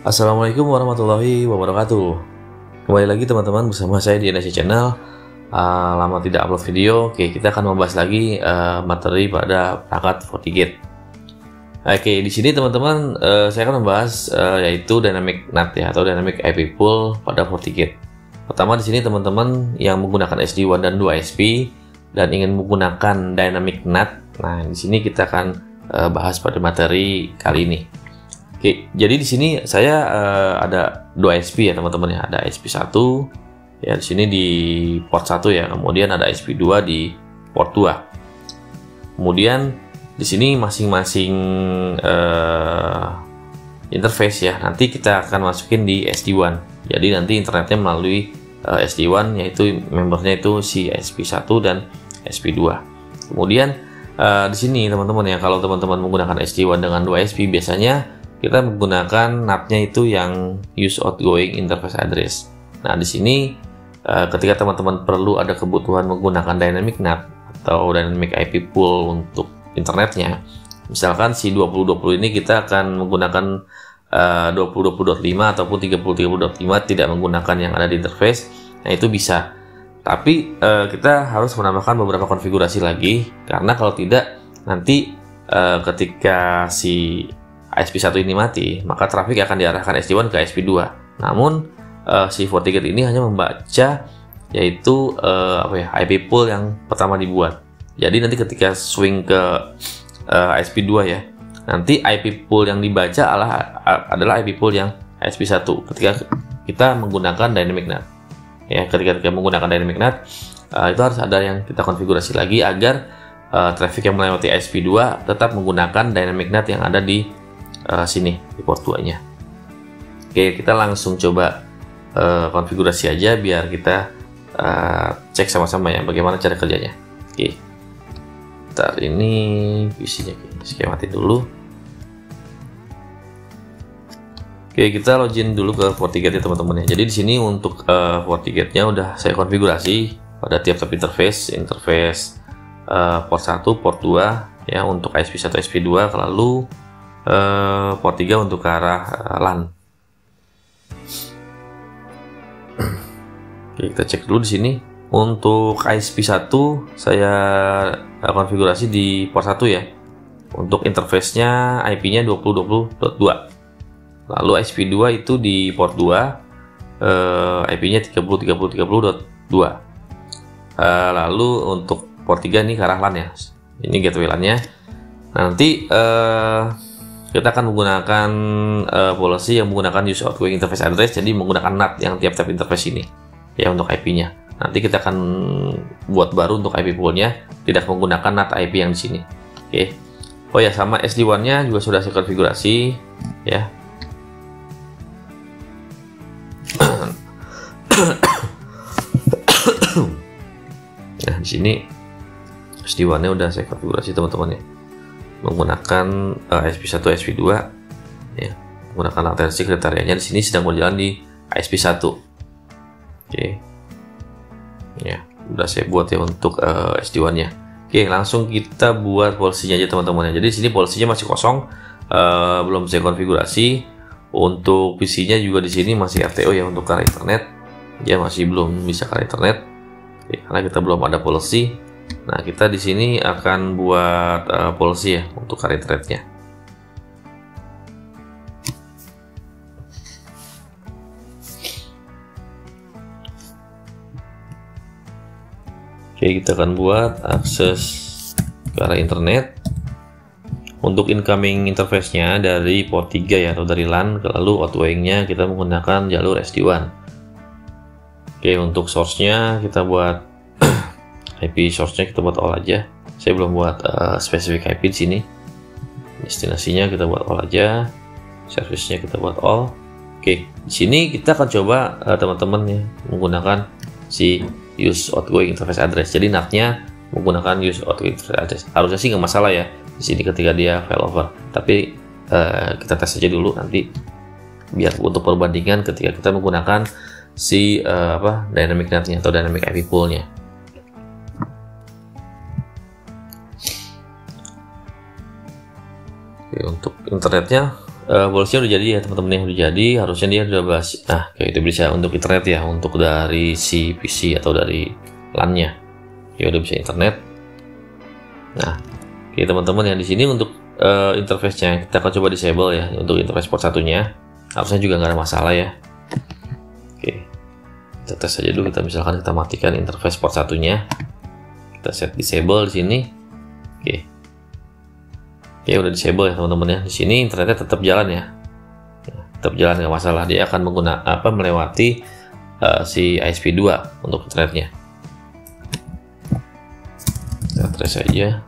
Assalamualaikum warahmatullahi wabarakatuh. Kembali lagi teman-teman bersama saya di NSC Channel. Lama tidak upload video. Oke, kita akan membahas lagi materi pada perangkat FortiGate. Oke, di sini teman-teman saya akan membahas yaitu Dynamic NAT ya, atau Dynamic IP Pool pada FortiGate. Pertama di sini teman-teman yang menggunakan SD-WAN dan 2SP dan ingin menggunakan Dynamic NAT. Nah, di sini kita akan bahas pada materi kali ini. Oke, jadi di sini saya ada 2 SP ya teman-teman ya, ada SP1 ya di sini di port 1 ya, kemudian ada SP2 di port 2. Kemudian di sini masing-masing interface ya, nanti kita akan masukin di SD-WAN. Jadi nanti internetnya melalui SD-WAN, yaitu membernya itu si SP1 dan SP2. Kemudian di sini teman-teman ya, kalau teman-teman menggunakan SD-WAN dengan 2 SP biasanya kita menggunakan NAT-nya itu yang use outgoing interface address. Nah, di sini ketika teman-teman perlu ada kebutuhan menggunakan dynamic NAT atau dynamic IP pool untuk internetnya, misalkan si 2020 ini kita akan menggunakan 20.20.5 ataupun 30.30.5 tidak menggunakan yang ada di interface, nah itu bisa. Tapi kita harus menambahkan beberapa konfigurasi lagi, karena kalau tidak nanti ketika si SP1 ini mati, maka traffic akan diarahkan SD-WAN ke SP2. Namun si FortiGate ini hanya membaca yaitu IP pool yang pertama dibuat. Jadi nanti ketika swing ke SP2 ya, nanti IP pool yang dibaca adalah IP pool yang SP1 ketika kita menggunakan dynamic NAT. Ya, ketika kita menggunakan dynamic NAT itu harus ada yang kita konfigurasi lagi agar traffic yang melewati SP2 tetap menggunakan dynamic NAT yang ada di sini di port 2 nya. Oke, kita langsung coba konfigurasi aja biar kita cek sama-sama ya bagaimana cara kerjanya. Oke, ntar ini PC-nya skematin dulu. Oke, kita login dulu ke FortiGate ya teman-teman ya. Jadi di sini untuk FortiGate-nya udah saya konfigurasi pada tiap-tiap interface port 1, port 2 ya untuk SP1, SP2, lalu port 3 untuk ke arah LAN. Oke, kita cek dulu di sini. Untuk SP1 saya konfigurasi di port 1 ya. Untuk interface-nya IP-nya 20.20.2. Lalu SP2 itu di port 2, IP-nya 30.30.30.2. Lalu untuk port 3 ini ke arah LAN ya. Ini gateway LAN-nya. Nanti kita akan menggunakan policy yang menggunakan use outgoing interface address, jadi menggunakan NAT yang tiap-tiap interface ini ya untuk IP-nya. Nanti kita akan buat baru untuk IP pool-nya, tidak menggunakan NAT IP yang di sini. Oke. Oh ya, sama SD-WAN-nya juga sudah saya konfigurasi ya. Nah, di sini SD-WAN-nya udah saya konfigurasi teman-teman ya, menggunakan SP1, SP2 ya, menggunakan latensi kriterianya di sini sedang berjalan di SP1. Oke. Ya, udah saya buat ya untuk SD-WAN-nya. Oke, langsung kita buat policy-nya aja teman-teman ya. Jadi di sini policy-nya masih kosong, belum saya konfigurasi. Untuk PC-nya juga di sini masih RTO ya untuk ke arah internet. Ya, masih belum bisa ke arah internet. Oke, karena kita belum ada policy. Nah, kita di sini akan buat policy ya untuk arah internetnya. Oke, kita akan buat akses ke arah internet. Untuk incoming interface-nya dari port 3 ya, atau dari LAN, lalu outgoing-nya kita menggunakan jalur SD-WAN. Oke, untuk source-nya kita buat IP source-nya kita buat all aja. Saya belum buat spesifik IP di sini. Destinasinya kita buat all aja. Service-nya kita buat all. Oke, di sini kita akan coba teman-teman ya menggunakan si use outgoing interface address. Jadi NAT-nya menggunakan use outgoing interface address. Harusnya sih nggak masalah ya di sini ketika dia failover. Tapi kita tes aja dulu nanti biar untuk perbandingan ketika kita menggunakan si dynamic NAT-nya atau dynamic IP pool-nya. Oke, untuk internetnya polisinya udah jadi ya teman-teman, yang udah jadi harusnya dia udah bahas. Nah kayak itu bisa untuk internet ya, untuk dari si PC atau dari LAN-nya ya udah bisa internet. Nah oke teman-teman, yang di sini untuk interface-nya kita akan coba disable ya, untuk interface port satunya harusnya juga nggak ada masalah ya. Oke, kita tes aja dulu. Kita misalkan kita matikan interface port satunya, kita set disable di sini. Oke, udah disable ya teman-teman ya. Di sini internetnya tetap jalan ya, tetap jalan nggak masalah. Dia akan melewati si ISP2 untuk internetnya. Kita trace aja.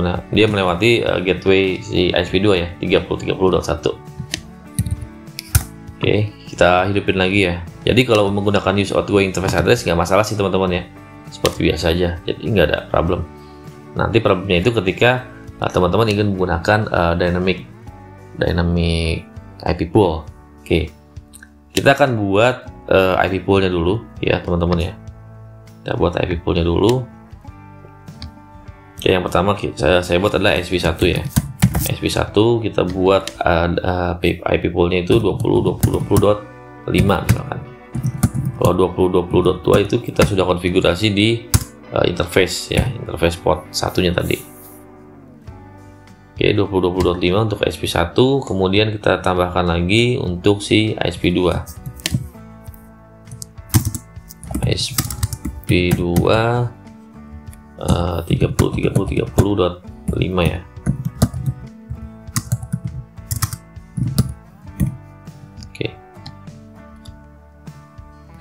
Nah, dia melewati gateway si ISP2 ya, 30.30.1. Oke, kita hidupin lagi ya. Jadi kalau menggunakan use outgoing interface address nggak masalah sih teman-teman ya, seperti biasa aja. Jadi nggak ada problem. Nanti problemnya itu ketika teman-teman ingin menggunakan dynamic IP pool. Oke, kita akan buat IP poolnya dulu ya teman-teman ya. Kita buat IP poolnya dulu. Oke, yang pertama saya buat adalah SP1 ya. SP1 kita buat IP poolnya itu 20.20.20.5 misalkan. Kalau 20.20.2 itu kita sudah konfigurasi di interface ya, interface port satunya tadi. Oke, 20.20.5 untuk SP1, kemudian kita tambahkan lagi untuk si ISP2. ISP2 30.30.30.5 ya.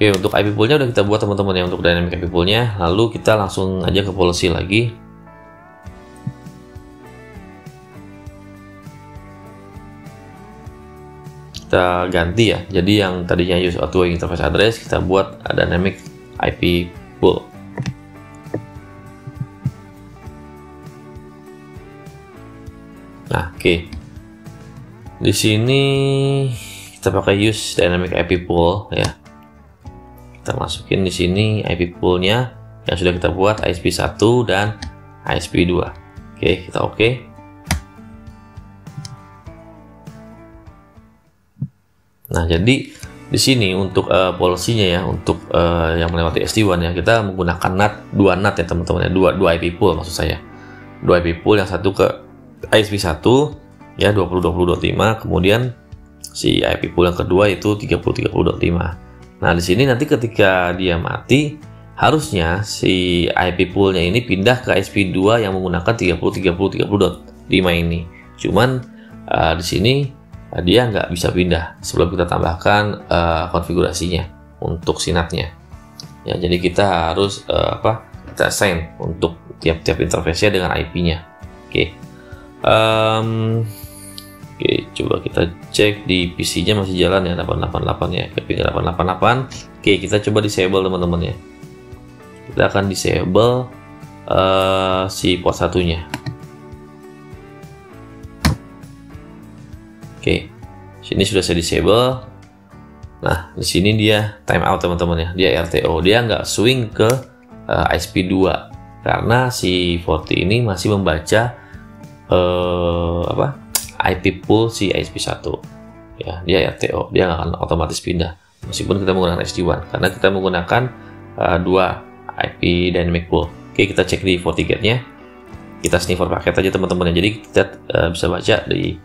Oke, untuk IP poolnya udah kita buat teman-teman ya, untuk dynamic IP poolnya. Lalu kita langsung aja ke policy lagi. Kita ganti ya, jadi yang tadinya use outgoing interface address kita buat dynamic IP pool. Nah, oke. Di sini kita pakai use dynamic IP pool ya. Kita masukin di sini IP poolnya yang sudah kita buat, ISP1 dan ISP2. Oke, kita oke. Nah, jadi di sini untuk policy-nya ya, untuk yang melewati SD-WAN ya, kita menggunakan NAT, 2 NAT ya teman-teman ya, 2 IP pool maksud saya. 2 IP pool, yang satu ke ISP1 ya 20.20.5, kemudian si IP pool yang kedua itu 30.30.5. Nah, di sini nanti ketika dia mati, harusnya si IP poolnya ini pindah ke ISP2 yang menggunakan 30.30.30.5 ini. Cuman di sini dia nggak bisa pindah sebelum kita tambahkan konfigurasinya untuk sinatnya. Ya, jadi kita harus kita assign untuk tiap-tiap interface-nya dengan IP-nya. Oke. Oke, coba kita cek di PC-nya masih jalan ya, 888 ya, keping 888. Oke, kita coba disable teman-teman ya. Kita akan disable si port satunya. Oke, sini sudah saya disable. Nah, di sini dia timeout teman-teman ya, dia RTO, dia nggak swing ke ISP2 karena si 40 ini masih membaca IP pool si ISP1 ya, dia RTO, dia nggak akan otomatis pindah meskipun kita menggunakan SD-WAN karena kita menggunakan 2 IP dynamic pool. Oke, kita cek di FortiGate nya, kita sniffer paket aja teman-teman ya, jadi kita bisa baca di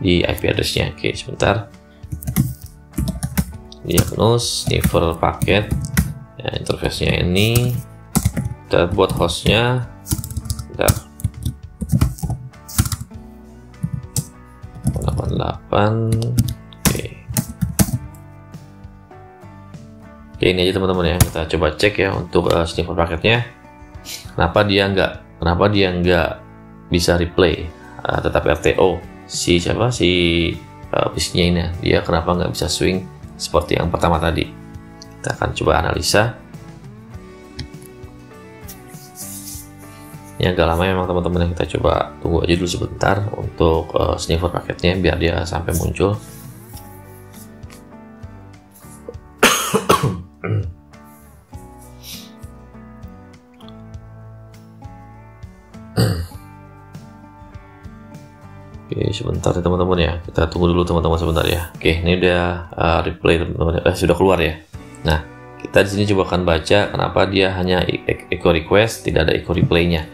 IP address-nya. Oke, sebentar, diagnose sniffer paket ya, interface-nya ini kita buat host-nya. Bentar, 88. Oke, ini aja teman-teman ya, kita coba cek ya untuk sniffer paketnya. Kenapa dia nggak bisa replay, tetap RTO si PC-nya ini, dia kenapa nggak bisa swing seperti yang pertama tadi. Kita akan coba analisa. Ini agak lama memang teman-teman, yang kita coba tunggu aja dulu sebentar untuk sniffer paketnya biar dia sampai muncul. Oke, sebentar ya teman-teman ya. Kita tunggu dulu teman-teman sebentar ya. Oke, ini udah replay teman-teman. Sudah keluar ya. Nah, kita di sini coba akan baca kenapa dia hanya echo request, tidak ada echo replaynya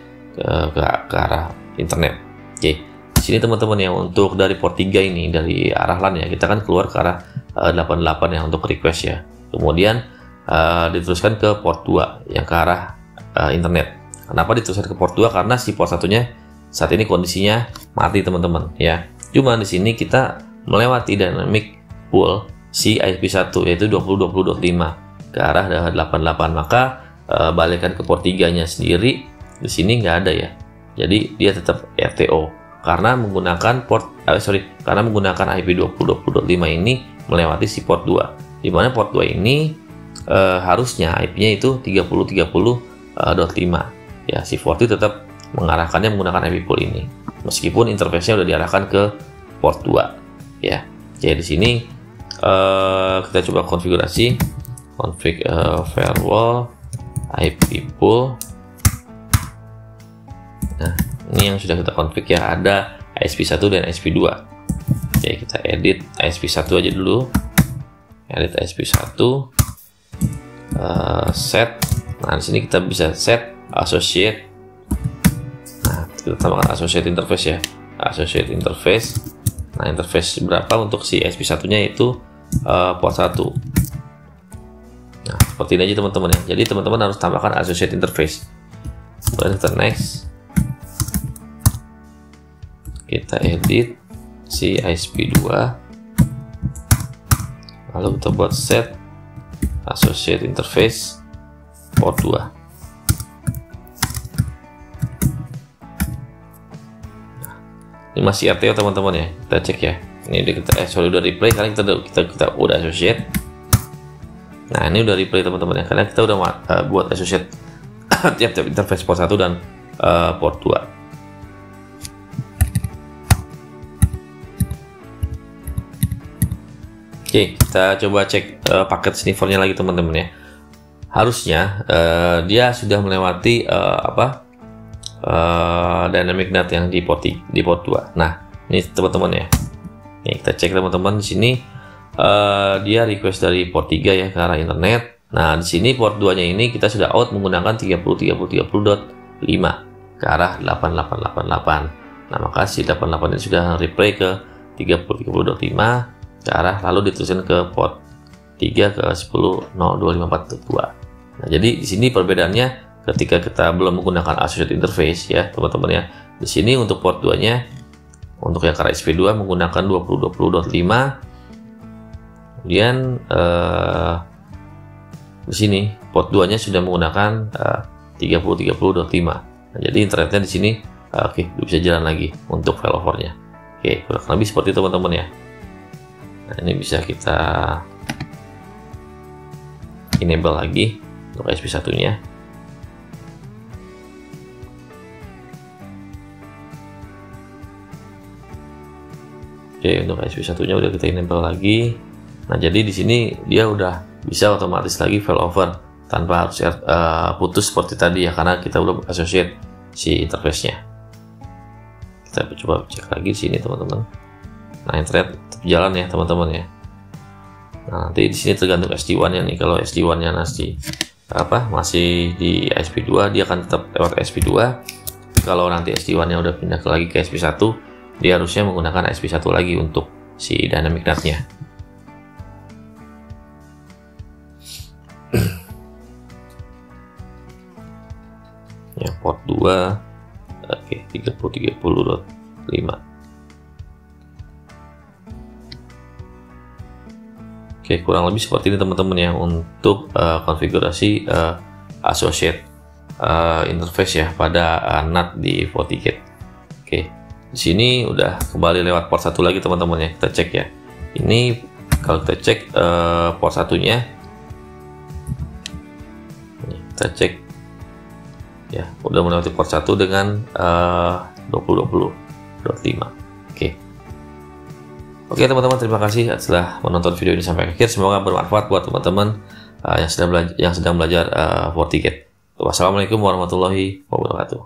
ke arah internet. Oke, di sini teman-teman ya, untuk dari port 3 ini dari arah LAN ya, kita kan keluar ke arah 88 ya untuk request ya. Kemudian diteruskan ke port 2 yang ke arah internet. Kenapa diteruskan ke port 2? Karena si port satunya saat ini kondisinya mati teman-teman ya. Cuma di sini kita melewati dynamic pool si IP1 yaitu 20.20.5 ke arah 88, maka balikkan ke port 3-nya sendiri di sini nggak ada ya. Jadi dia tetap RTO karena menggunakan karena menggunakan IP 20.20.5 ini melewati si port 2. Di mana port 2 ini harusnya IP-nya itu 30.30.5 ya. Si Forti tetap mengarahkannya menggunakan IP pool ini meskipun interface-nya udah diarahkan ke port 2 ya. Jadi di sini kita coba konfigurasi config firewall IP pool. Nah, ini yang sudah kita config ya, ada ISP1 dan ISP2. Oke, kita edit ISP1 aja dulu. Edit ISP1 set. Nah, di sini kita bisa set associate. Kita tambahkan associate interface ya, associate interface. Nah, interface berapa untuk si SP1 nya itu port 1. Nah, seperti ini aja teman-teman ya. Jadi teman-teman harus tambahkan associate interface. Kemudian kita next, kita edit si ISP2, lalu kita buat set associate interface port 2. Ini masih RTO teman-teman ya, kita cek ya. Ini udah kita udah replay karena kita udah associate. Nah, ini udah replay teman-teman ya, karena kita udah buat associate tiap-tiap interface port 1 dan port 2. Oke, kita coba cek paket sniffernya lagi teman-teman ya. Harusnya dia sudah melewati dynamic NAT yang di port 2. Nah, ini teman-teman ya. Nih, kita cek teman-teman di sini dia request dari port 3 ya ke arah internet. Nah, di sini port 2-nya ini kita sudah out menggunakan 30.30.30.5 ke arah 8888. Nah, maka si 88 ini sudah replay ke 30.30.5 ke arah, lalu diteruskan ke port 3 ke 10.0254.2. Nah, jadi di sini perbedaannya ketika kita belum menggunakan associate interface ya teman-teman ya. Di sini untuk port 2-nya untuk yang karena SP2 menggunakan 20.20.5. Kemudian di sini port 2-nya sudah menggunakan 30.30.5. Nah, jadi internetnya di sini oke, bisa jalan lagi untuk failovernya. Oke, kurang lebih seperti itu teman-teman ya. Nah, ini bisa kita enable lagi untuk SP1-nya. Oke, untuk SP1-nya udah kita enable lagi. Nah, jadi di sini dia udah bisa otomatis lagi failover tanpa harus putus seperti tadi ya, karena kita belum associate si interface-nya. Kita coba cek lagi di sini teman-teman. Nah, internet tetap jalan ya teman-teman ya. Nah, nanti di sini tergantung SD1-nya nih. Kalau SD1-nya masih di SP2, dia akan tetap lewat SP2. Kalau nanti SD1-nya udah pindah lagi ke SP1, dia harusnya menggunakan SP1 lagi untuk si dynamic NAT-nya. Ya, port 2 oke, 30.30.5. Oke, kurang lebih seperti ini teman-teman ya untuk konfigurasi associate interface ya pada NAT di FortiGate. Oke, di sini udah kembali lewat port 1 lagi teman-teman ya. Kita cek ya. Ini kalau kita cek port 1-nya, kita cek ya, udah melewati port 1 dengan 20.20.5. Oke teman-teman, terima kasih setelah menonton video ini sampai akhir. Semoga bermanfaat buat teman-teman yang sedang belajar FortiGate. Wassalamualaikum warahmatullahi wabarakatuh.